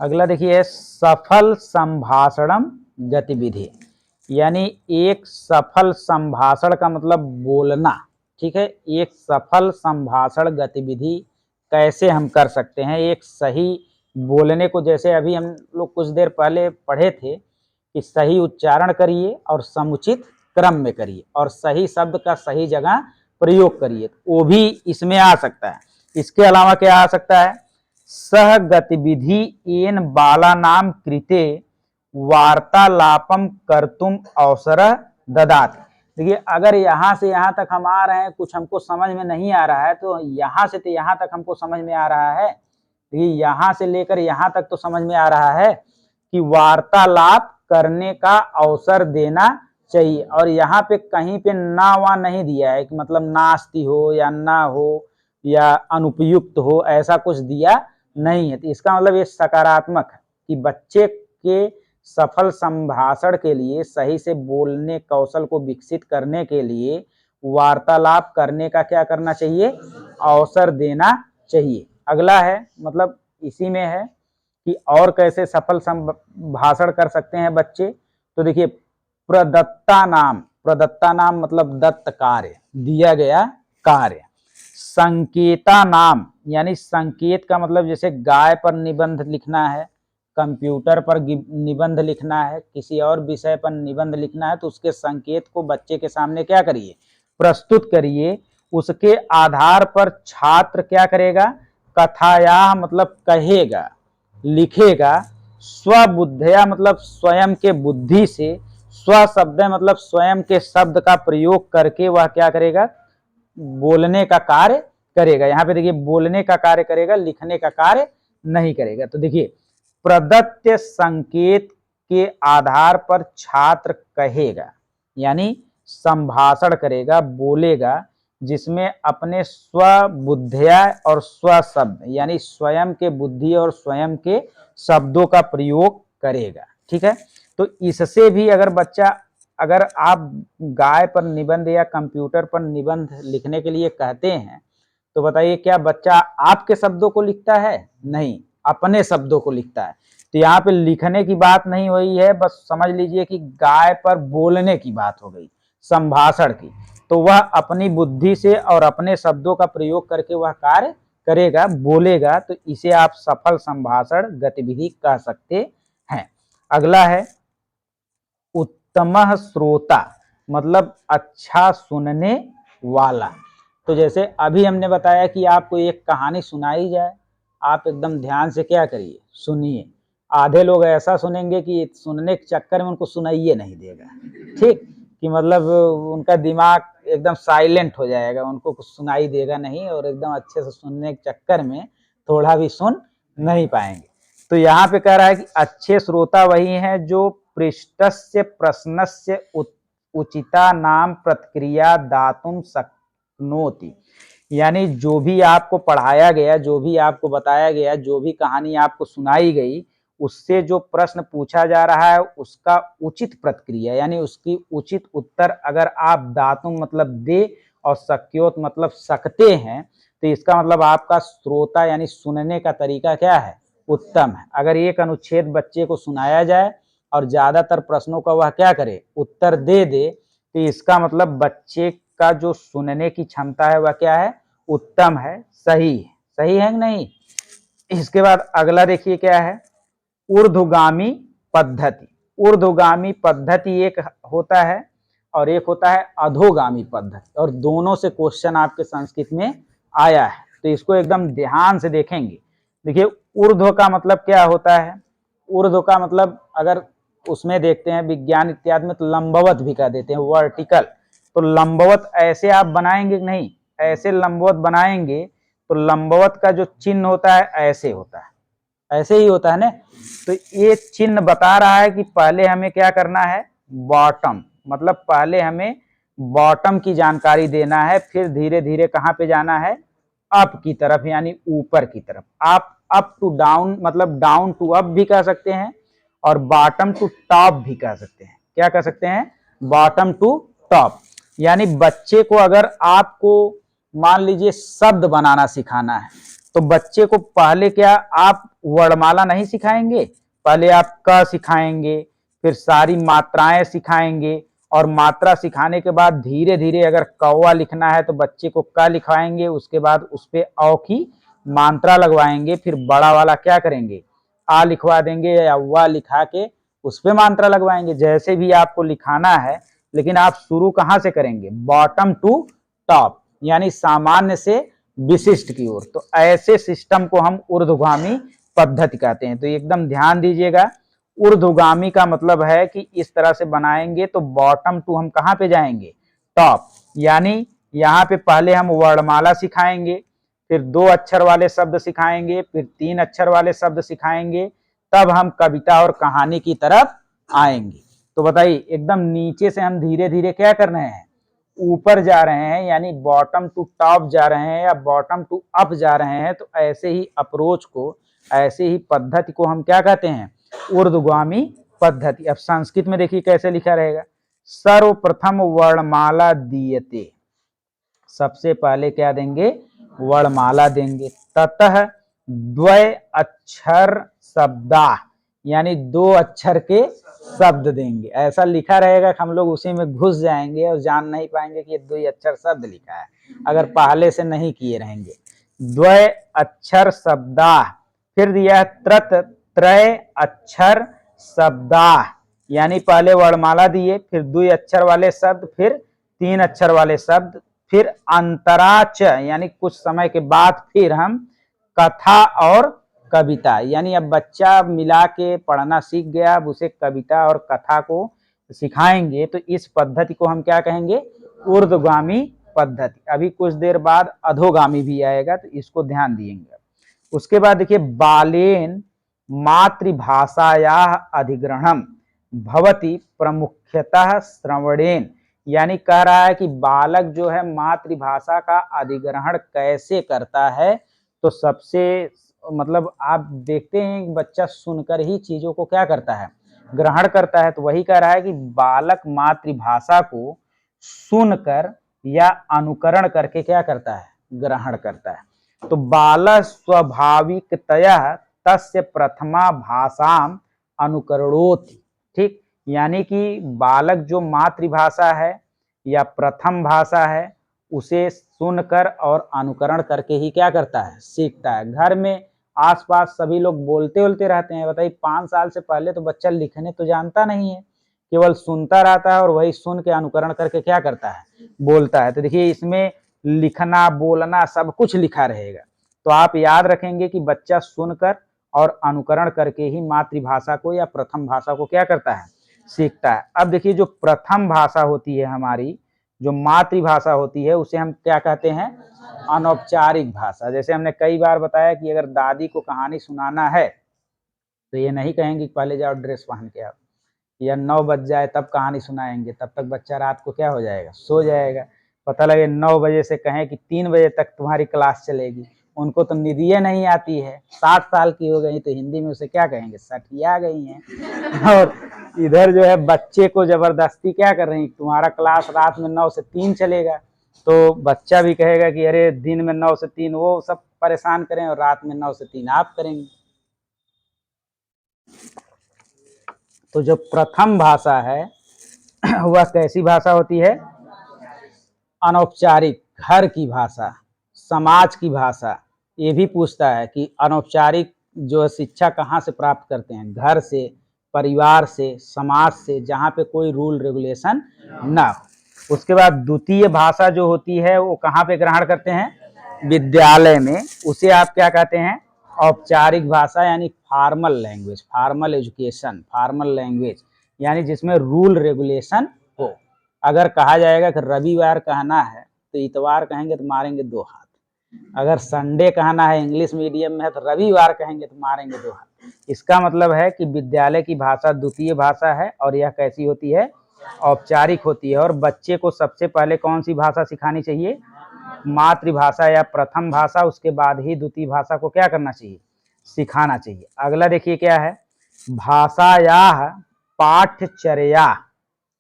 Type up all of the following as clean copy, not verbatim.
अगला देखिए, सफल संभाषणम गतिविधि, यानी एक सफल संभाषण का मतलब बोलना। ठीक है, एक सफल संभाषण गतिविधि कैसे हम कर सकते हैं, एक सही बोलने को, जैसे अभी हम लोग कुछ देर पहले पढ़े थे कि सही उच्चारण करिए और समुचित क्रम में करिए और सही शब्द का सही जगह प्रयोग करिए, वो भी इसमें आ सकता है। इसके अलावा क्या आ सकता है, सह गतिविधि एन बालानां कृते वार्तालापम कर्तुम अवसर ददाति। देखिए, अगर यहाँ से यहाँ तक हम आ रहे हैं, कुछ हमको समझ में नहीं आ रहा है, तो यहाँ से तो यहाँ तक हमको समझ में आ रहा है, देखिए यहाँ से लेकर यहाँ तक तो समझ में आ रहा है कि वार्तालाप करने का अवसर देना चाहिए। और यहाँ पे कहीं पे ना वा नहीं दिया है कि मतलब नास्ति हो या ना हो या अनुपयुक्त हो, ऐसा कुछ दिया नहीं है। तो इसका मतलब ये सकारात्मक है कि बच्चे के सफल संभाषण के लिए, सही से बोलने कौशल को विकसित करने के लिए वार्तालाप करने का क्या करना चाहिए, अवसर देना चाहिए। अगला है, मतलब इसी में है कि और कैसे सफल संभाषण कर सकते हैं बच्चे। तो देखिए, प्रदत्ता नाम मतलब दत्त कार्य, दिया गया कार्य। संकेता नाम, यानी संकेत का मतलब जैसे गाय पर निबंध लिखना है, कंप्यूटर पर निबंध लिखना है, किसी और विषय पर निबंध लिखना है, तो उसके संकेत को बच्चे के सामने क्या करिए, प्रस्तुत करिए। उसके आधार पर छात्र क्या करेगा, कथाया मतलब कहेगा, लिखेगा, स्वबुद्धया मतलब स्वयं के बुद्धि से, स्व शब्द मतलब स्वयं के शब्द का प्रयोग करके वह क्या करेगा, बोलने का कार्य करेगा। यहाँ पे देखिए, बोलने का कार्य करेगा, लिखने का कार्य नहीं करेगा। तो देखिए, प्रदत्त संकेत के आधार पर छात्र कहेगा, यानी संभाषण करेगा, बोलेगा, जिसमें अपने स्वबुद्धिया और स्व शब्द यानी स्वयं के बुद्धि और स्वयं के शब्दों का प्रयोग करेगा। ठीक है, तो इससे भी अगर आप गाय पर निबंध या कंप्यूटर पर निबंध लिखने के लिए कहते हैं, तो बताइए क्या बच्चा आपके शब्दों को लिखता है? नहीं, अपने शब्दों को लिखता है। तो यहाँ पे लिखने की बात नहीं हुई है, बस समझ लीजिए कि गाय पर बोलने की बात हो गई, संभाषण की। तो वह अपनी बुद्धि से और अपने शब्दों का प्रयोग करके वह कार्य करेगा, बोलेगा, तो इसे आप सफल संभाषण गतिविधि कह सकते हैं। अगला है उत्तम श्रोता, मतलब अच्छा सुनने वाला। तो जैसे अभी हमने बताया कि आपको एक कहानी सुनाई जाए, आप एकदम ध्यान से क्या करिए, सुनिए। आधे लोग ऐसा सुनेंगे कि सुनने के चक्कर में उनको सुनाइए नहीं देगा, ठीक, कि मतलब उनका दिमाग एकदम साइलेंट हो जाएगा, उनको कुछ सुनाई देगा नहीं और एकदम अच्छे से सुनने के चक्कर में थोड़ा भी सुन नहीं पाएंगे। तो यहाँ पे कह रहा है कि अच्छे श्रोता वही हैं जो पृष्ठस्य प्रश्नस्य उचिता नाम प्रतिक्रिया दातुम शक्नोति, यानी जो भी आपको पढ़ाया गया, जो भी आपको बताया गया, जो भी कहानी आपको सुनाई गई, उससे जो प्रश्न पूछा जा रहा है उसका उचित प्रतिक्रिया यानी उसकी उचित उत्तर अगर आप दातुम मतलब दे और शक्योत मतलब सकते हैं, तो इसका मतलब आपका श्रोता यानी सुनने का तरीका क्या है, उत्तम है। अगर एक अनुच्छेद बच्चे को सुनाया जाए और ज्यादातर प्रश्नों का वह क्या करे, उत्तर दे दे, तो इसका मतलब बच्चे का जो सुनने की क्षमता है वह क्या है, उत्तम है, सही है। सही है कि नहीं? इसके बाद अगला देखिए क्या है, ऊर्ध्वगामी पद्धति। ऊर्ध्वगामी पद्धति एक होता है और एक होता है अधोगामी पद्धति, और दोनों से क्वेश्चन आपके संस्कृत में आया है, तो इसको एकदम ध्यान से देखेंगे। देखिए, ऊर्ध्व का मतलब क्या होता है, ऊर्ध्व का मतलब अगर उसमें देखते हैं विज्ञान इत्यादि में, तो लंबवत भी कह देते हैं, वर्टिकल। तो लंबवत ऐसे आप बनाएंगे कि नहीं, ऐसे लंबवत बनाएंगे तो लंबवत का जो चिन्ह होता है ऐसे होता है, ऐसे ही होता है ना। तो ये चिन्ह बता रहा है कि पहले हमें क्या करना है, बॉटम, मतलब पहले हमें बॉटम की जानकारी देना है, फिर धीरे धीरे कहाँ पे जाना है, अप की तरफ, यानी ऊपर की तरफ। आप अप टू डाउन मतलब डाउन टू अप भी कह सकते हैं और बॉटम टू टॉप भी कह सकते हैं। क्या कह सकते हैं, बॉटम टू टॉप। यानी बच्चे को अगर आपको मान लीजिए शब्द बनाना सिखाना है, तो बच्चे को पहले क्या आप वर्णमाला नहीं सिखाएंगे, पहले आप क सिखाएंगे, फिर सारी मात्राएं सिखाएंगे, और मात्रा सिखाने के बाद धीरे धीरे अगर कौवा लिखना है तो बच्चे को क लिखवाएंगे, उसके बाद उस पे औ की मात्रा लगवाएंगे, फिर बड़ा वाला क्या करेंगे आ लिखवा देंगे या वा लिखा के उस पे मात्रा लगवाएंगे। जैसे भी आपको लिखाना है, लेकिन आप शुरू कहाँ से करेंगे, बॉटम टू टॉप, यानी सामान्य से विशिष्ट की ओर। तो ऐसे सिस्टम को हम ऊर्ध्वगामी पद्धति कहते हैं। तो एकदम ध्यान दीजिएगा, ऊर्ध्वगामी का मतलब है कि इस तरह से बनाएंगे तो बॉटम टू हम कहाँ पे जाएंगे, टॉप। यानी यहाँ पे पहले हम वर्णमाला सिखाएंगे, फिर 2 अक्षर वाले शब्द सिखाएंगे, फिर 3 अक्षर वाले शब्द सिखाएंगे, तब हम कविता और कहानी की तरफ आएंगे। तो बताइए, एकदम नीचे से हम धीरे धीरे क्या कर रहे हैं, ऊपर जा रहे हैं, यानी बॉटम टू टॉप जा रहे हैं या बॉटम टू अप जा रहे हैं। तो ऐसे ही अप्रोच को, ऐसे ही पद्धति को हम क्या कहते हैं, ऊर्ध्वगामी पद्धति। अब संस्कृत में देखिए कैसे लिखा रहेगा, सर्वप्रथम वर्णमाला दीयते, सबसे पहले क्या देंगे, वर्णमाला देंगे। ततः द्वय अक्षर शब्दा, यानी 2 अक्षर के शब्द देंगे। ऐसा लिखा रहेगा कि हम लोग उसी में घुस जाएंगे और जान नहीं पाएंगे कि ये 2 अक्षर शब्द लिखा है, अगर पहले से नहीं किए रहेंगे। द्वय अक्षर शब्दा, फिर दिया त्रत त्रय अक्षर शब्दा, यानी पहले वर्णमाला दिए, फिर 2 अक्षर वाले शब्द, फिर 3 अक्षर वाले शब्द, फिर अंतराच, यानी कुछ समय के बाद फिर हम कथा और कविता, यानी अब बच्चा मिला के पढ़ना सीख गया, अब उसे कविता और कथा को सिखाएंगे। तो इस पद्धति को हम क्या कहेंगे, ऊर्ध्वगामी पद्धति। अभी कुछ देर बाद अधोगामी भी आएगा, तो इसको ध्यान दिएंगे। उसके बाद देखिए, बालेन मातृभाषायाः अधिग्रहणम भवति प्रमुख्यतः श्रवणेन, यानी कह रहा है कि बालक जो है मातृभाषा का अधिग्रहण कैसे करता है। तो सबसे मतलब आप देखते हैं बच्चा सुनकर ही चीजों को क्या करता है, ग्रहण करता है। तो वही कह रहा है कि बालक मातृभाषा को सुनकर या अनुकरण करके क्या करता है, ग्रहण करता है। तो बाल स्वाभाविकतया तस्य प्रथमा भाषाम अनुकरणोति, ठीक, यानी कि बालक जो मातृभाषा है या प्रथम भाषा है उसे सुनकर और अनुकरण करके ही क्या करता है, सीखता है। घर में आसपास सभी लोग बोलते बोलते रहते हैं, बताइए 5 साल से पहले तो बच्चा लिखने तो जानता नहीं है, केवल सुनता रहता है और वही सुन के अनुकरण करके क्या करता है, बोलता है। तो देखिए इसमें लिखना बोलना सब कुछ लिखा रहेगा। तो आप याद रखेंगे कि बच्चा सुनकर और अनुकरण करके ही मातृभाषा को या प्रथम भाषा को क्या करता है, सीखता है। अब देखिए जो प्रथम भाषा होती है हमारी, जो मातृभाषा होती है, उसे हम क्या कहते हैं, अनौपचारिक भाषा। जैसे हमने कई बार बताया कि अगर दादी को कहानी सुनाना है तो ये नहीं कहेंगे कि पहले जाओ ड्रेस पहन के आओ, या 9 बज जाए तब कहानी सुनाएंगे, तब तक बच्चा रात को क्या हो जाएगा, सो जाएगा। पता लगे 9 बजे से कहें कि 3 बजे तक तुम्हारी क्लास चलेगी, उनको तो निदिये नहीं आती है, 60 साल की हो गई तो हिंदी में उसे क्या कहेंगे, सठिया गई हैं। और इधर जो है बच्चे को जबरदस्ती क्या कर रही, तुम्हारा क्लास रात में 9 से 3 चलेगा, तो बच्चा भी कहेगा कि अरे दिन में 9 से 3 वो सब परेशान करें और रात में 9 से 3 आप करेंगे। तो जो प्रथम भाषा है वह कैसी भाषा होती है, अनौपचारिक, घर की भाषा, समाज की भाषा। ये भी पूछता है कि अनौपचारिक जो शिक्षा कहाँ से प्राप्त करते हैं, घर से, परिवार से, समाज से, जहाँ पे कोई रूल रेगुलेशन ना हो। उसके बाद द्वितीय भाषा जो होती है वो कहाँ पे ग्रहण करते हैं, विद्यालय में। उसे आप क्या कहते हैं, औपचारिक भाषा, यानी formal language, formal education, formal language, यानी जिसमें रूल रेगुलेशन हो। अगर कहा जाएगा कि रविवार कहना है तो इतवार कहेंगे तो मारेंगे 2 हाथ, अगर संडे कहना है, इंग्लिश मीडियम में है तो रविवार कहेंगे तो मारेंगे 2 हाथ। इसका मतलब है कि विद्यालय की भाषा द्वितीय भाषा है और यह कैसी होती है, औपचारिक होती है। और बच्चे को सबसे पहले कौन सी भाषा सिखानी चाहिए, मातृभाषा या प्रथम भाषा, उसके बाद ही द्वितीय भाषा को क्या करना चाहिए, सिखाना चाहिए। अगला देखिए क्या है, भाषायाः पाठचर्या,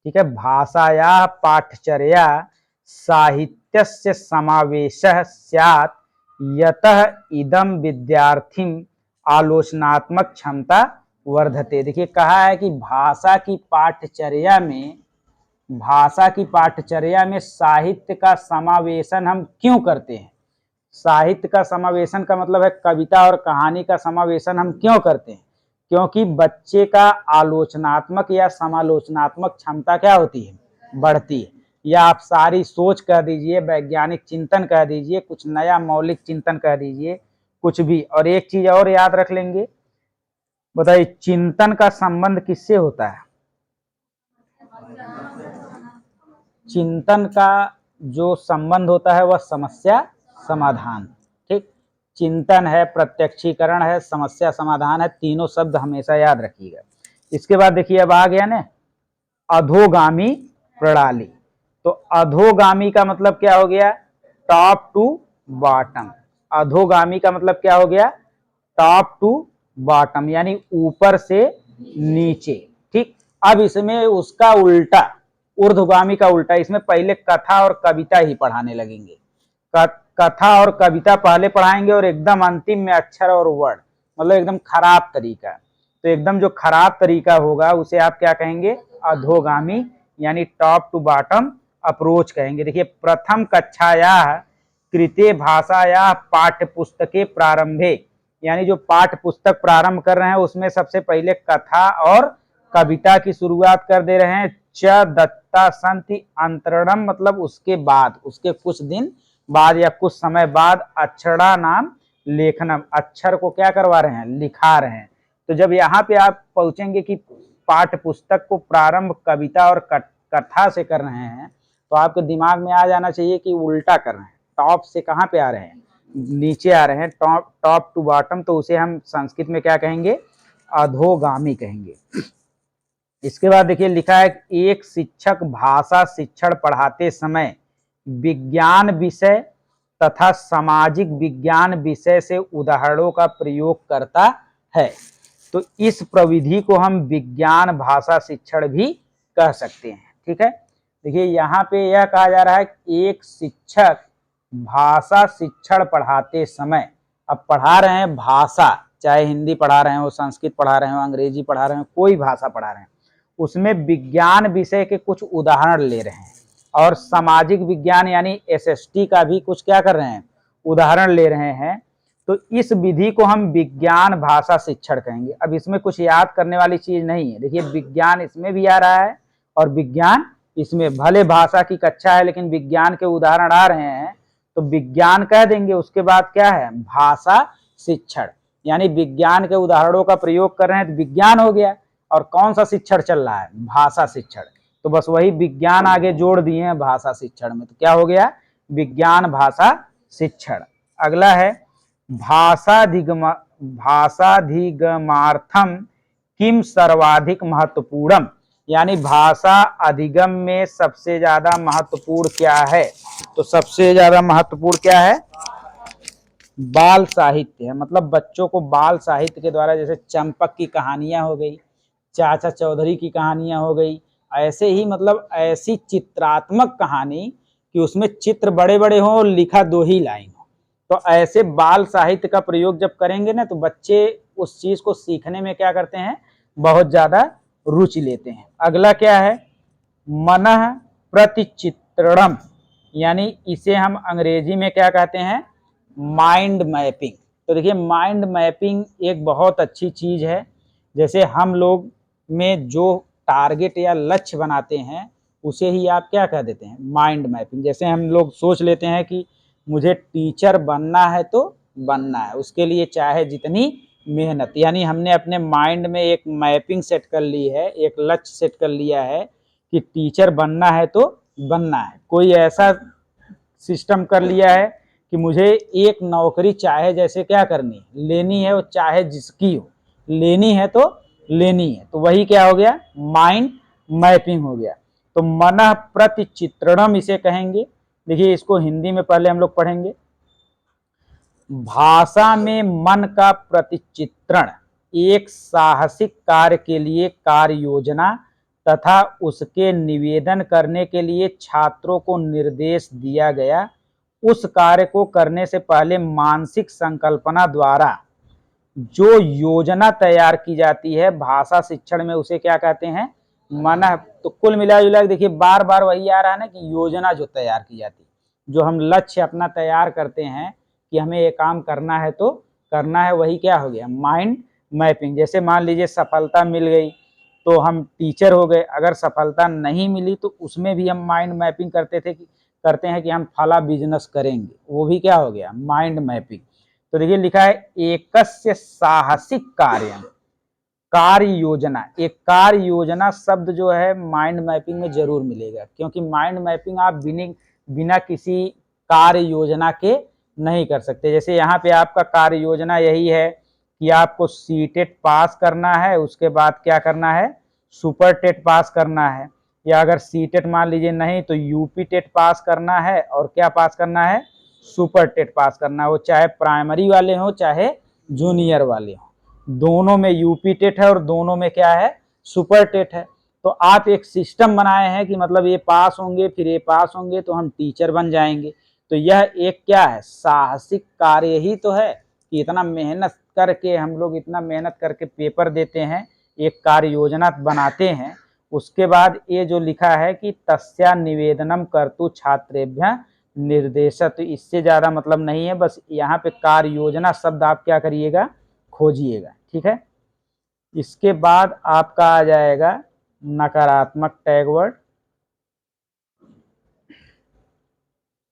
ठीक है, भाषायाः पाठचर्या साहित्यस्य समावेशः स्यात् यतः इदम विद्यार्थिम आलोचनात्मक क्षमता वर्धते। देखिए कहा है कि भाषा की पाठचर्या में साहित्य का समावेशन हम क्यों करते हैं। साहित्य का समावेशन का मतलब है कविता और कहानी का समावेशन हम क्यों करते हैं, क्योंकि बच्चे का आलोचनात्मक या समालोचनात्मक क्षमता क्या होती है, बढ़ती है। या आप सारी सोच कह दीजिए, वैज्ञानिक चिंतन कह दीजिए, कुछ नया मौलिक चिंतन कह दीजिए, कुछ भी। और एक चीज और याद रख लेंगे, बताइए चिंतन का संबंध किससे होता है। चिंतन का जो संबंध होता है वह समस्या समाधान। ठीक, चिंतन है, प्रत्यक्षीकरण है, समस्या समाधान है, तीनों शब्द हमेशा याद रखिएगा। इसके बाद देखिए अब आ गया ना अधोगामी प्रणाली। तो अधोगामी का मतलब क्या हो गया, टॉप टू बॉटम। अधोगामी का मतलब क्या हो गया, टॉप टू बॉटम, यानी ऊपर से नीचे। ठीक, अब इसमें उसका उल्टा, ऊर्ध्वगामी का उल्टा, इसमें पहले कथा और कविता ही पढ़ाने लगेंगे। कथा और कविता पहले पढ़ाएंगे और एकदम अंतिम में अक्षर और वर्ड, मतलब एकदम खराब तरीका। तो एकदम जो खराब तरीका होगा उसे आप क्या कहेंगे, अधोगामी, यानी टॉप टू बॉटम अप्रोच कहेंगे। देखिए प्रथम कक्षाया कृते भाषाया पाठ्य पुस्तके प्रारंभे, यानी जो पाठ्य पुस्तक प्रारंभ कर रहे हैं उसमें सबसे पहले कथा और कविता की शुरुआत कर दे रहे हैं। च दत्ता संति अंतरणम, मतलब उसके बाद, उसके कुछ दिन बाद या कुछ समय बाद अक्षरा नाम लेखनम, अक्षर को क्या करवा रहे हैं, लिखा रहे हैं। तो जब यहाँ पे आप पहुंचेंगे कि पाठ्य पुस्तक को प्रारंभ कविता और कथा से कर रहे हैं, तो आपके दिमाग में आ जाना चाहिए कि उल्टा कर रहे हैं, टॉप से कहाँ पे आ रहे हैं, नीचे आ रहे हैं, टॉप टू बॉटम। तो उसे हम संस्कृत में क्या कहेंगे, अधोगामी कहेंगे। इसके बाद देखिए लिखा है एक शिक्षक भाषा शिक्षण पढ़ाते समय विज्ञान विषय तथा सामाजिक विज्ञान विषय से उदाहरणों का प्रयोग करता है। तो इस प्रविधि को हम विज्ञान भाषा शिक्षण भी कह सकते हैं। ठीक है, देखिए यहाँ पे यह कहा जा रहा है कि एक शिक्षक भाषा शिक्षण पढ़ाते समय, अब पढ़ा रहे हैं भाषा, चाहे हिंदी पढ़ा रहे हो, संस्कृत पढ़ा रहे हो, अंग्रेजी पढ़ा रहे हो, कोई भाषा पढ़ा रहे हैं, उसमें विज्ञान विषय के कुछ उदाहरण ले रहे हैं और सामाजिक विज्ञान यानी एसएसटी का भी कुछ क्या कर रहे हैं, उदाहरण ले रहे हैं। तो इस विधि को हम विज्ञान भाषा शिक्षण कहेंगे। अब इसमें कुछ याद करने वाली चीज नहीं है। देखिए विज्ञान इसमें भी आ रहा है और विज्ञान इसमें, भले भाषा की कक्षा है लेकिन विज्ञान के उदाहरण आ रहे हैं, तो विज्ञान कह देंगे। उसके बाद क्या है, भाषा शिक्षण, यानी विज्ञान के उदाहरणों का प्रयोग कर रहे हैं तो विज्ञान हो गया। और कौन सा शिक्षण चल रहा है, भाषा शिक्षण, तो बस वही विज्ञान आगे जोड़ दिए हैं भाषा शिक्षण में, तो क्या हो गया, विज्ञान भाषा शिक्षण। अगला है भाषाधिगमार्थम किम सर्वाधिक महत्वपूर्णम, यानी भाषा अधिगम में सबसे ज्यादा महत्वपूर्ण क्या है। तो सबसे ज्यादा महत्वपूर्ण क्या है, बाल साहित्य है। मतलब बच्चों को बाल साहित्य के द्वारा, जैसे चंपक की कहानियां हो गई, चाचा चौधरी की कहानियां हो गई, ऐसे ही मतलब ऐसी चित्रात्मक कहानी कि उसमें चित्र बड़े बड़े हों और लिखा दो ही लाइन हो। तो ऐसे बाल साहित्य का प्रयोग जब करेंगे ना, तो बच्चे उस चीज को सीखने में क्या करते हैं, बहुत ज्यादा रुचि लेते हैं। अगला क्या है, मनः प्रतिचित्रणम, यानी इसे हम अंग्रेजी में क्या कहते हैं, माइंड मैपिंग। तो देखिए माइंड मैपिंग एक बहुत अच्छी चीज है। जैसे हम लोग में जो टारगेट या लक्ष्य बनाते हैं उसे ही आप क्या कह देते हैं, माइंड मैपिंग। जैसे हम लोग सोच लेते हैं कि मुझे टीचर बनना है तो बनना है, उसके लिए चाहे जितनी मेहनत, यानी हमने अपने माइंड में एक मैपिंग सेट कर ली है, एक लक्ष्य सेट कर लिया है कि टीचर बनना है तो बनना है। कोई ऐसा सिस्टम कर लिया है कि मुझे एक नौकरी चाहे जैसे क्या करनी है, लेनी है, वो चाहे जिसकी हो, लेनी है तो लेनी है। तो वही क्या हो गया, माइंड मैपिंग हो गया। तो मनः प्रतिचित्रणम इसे कहेंगे। देखिए इसको हिंदी में पहले हम लोग पढ़ेंगे। भाषा में मन का प्रतिचित्रण एक साहसिक कार्य के लिए कार्य योजना तथा उसके निवेदन करने के लिए छात्रों को निर्देश दिया गया उस कार्य को करने से पहले मानसिक संकल्पना द्वारा जो योजना तैयार की जाती है, भाषा शिक्षण में उसे क्या कहते हैं, मन। तो कुल मिला जुला के देखिए बार बार वही आ रहा है ना कि योजना जो तैयार की जाती है, जो हम लक्ष्य अपना तैयार करते हैं कि हमें ये काम करना है तो करना है, वही क्या हो गया, माइंड मैपिंग। जैसे मान लीजिए सफलता मिल गई तो हम टीचर हो गए, अगर सफलता नहीं मिली तो उसमें भी हम माइंड मैपिंग करते हैं कि हम फला बिजनेस करेंगे, वो भी क्या हो गया, माइंड मैपिंग। तो देखिए लिखा है एकस्य साहसिक कार्य, कार्य योजना। एक कार्य योजना शब्द जो है माइंड मैपिंग में जरूर मिलेगा, क्योंकि माइंड मैपिंग आप बिना किसी कार्य योजना के नहीं कर सकते। जैसे यहाँ पे आपका कार्य योजना यही है कि आपको सीटेट पास करना है, उसके बाद क्या करना है, सुपर टेट पास करना है, या अगर सीटेट मान लीजिए नहीं तो यूपी टेट पास करना है, और क्या पास करना है, सुपर टेट पास करना है। वो चाहे प्राइमरी वाले हो चाहे जूनियर वाले हो, दोनों में यूपी टेट है और दोनों में क्या है, सुपर टेट है। तो आप एक सिस्टम बनाए हैं कि मतलब ये पास होंगे फिर ये पास होंगे तो हम टीचर बन जाएंगे। तो यह एक क्या है, साहसिक कार्य ही तो है कि इतना मेहनत करके हम लोग इतना मेहनत करके पेपर देते हैं, एक कार्य योजना बनाते हैं। उसके बाद ये जो लिखा है कि तस्या निवेदनम कर्तु छात्रेभ्य निर्देशक, तो इससे ज्यादा मतलब नहीं है, बस यहाँ पे कार्य योजना शब्द आप क्या करिएगा, खोजिएगा। ठीक है, इसके बाद आपका आ जाएगा नकारात्मक टैग वर्ड।